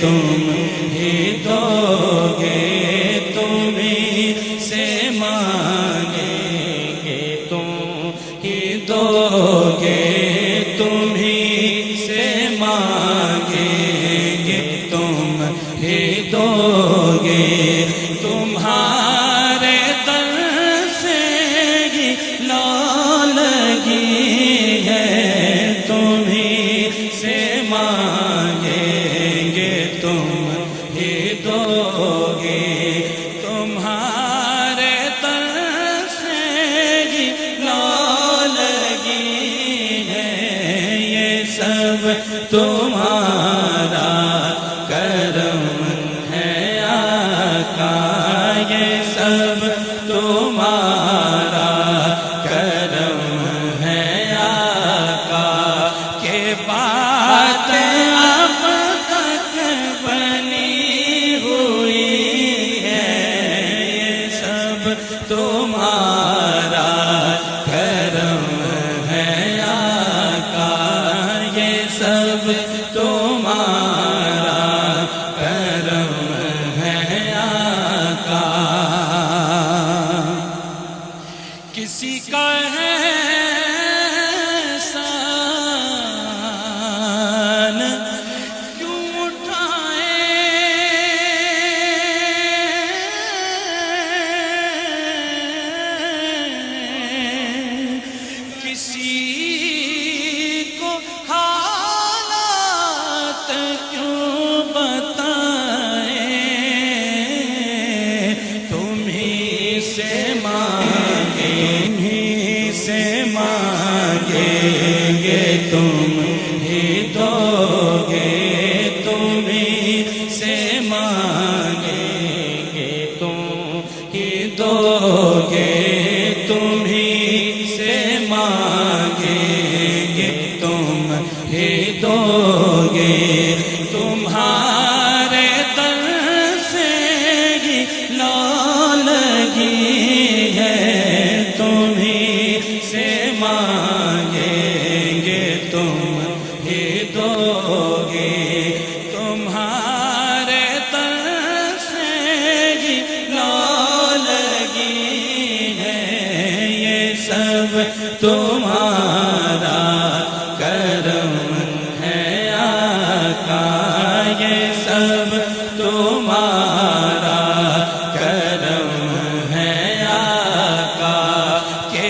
تم ہی دو گے، تمہیں سے مانگیں گے، تم ہی دو گے، تمہیں سے مانگیں گے، تم ہی دو گے، تمہارے در سے ہی لو لگی ہے، تمہیں سے مانگیں گے، تم ہی دو گے، تمہارے در سے ہی لو لگی ہے، یہ سب تمہارا کرم ہے آقا، یہ سب تمہارا کرم ہے آقا، کہ بات اب تک بنی ہوئی ہے، یہ سب تمہارا کرم ہے آقا، یہ سب تمہارا کرم ہے آقا۔ کسی کا احسان کیوں اٹھائیں، کسی کو حالات کیوں بتائیں، تمہیں سے مانگیں گے، تم ہی دو گے، تمہیں سے مانگیں گے، تم ہی دو گے، تمہیں سے مانگیں گے، تم ہی دو گے، تمہارے در سے ہی لو لگی ہے، تمہیں سے مانگیں گے، تم ہی دو گے، تمہارے در سے ہی لو لگی ہے، یہ سب تمہارا کرم ہے آقا، یہ سب تمہارا کرم ہے آقا، کہ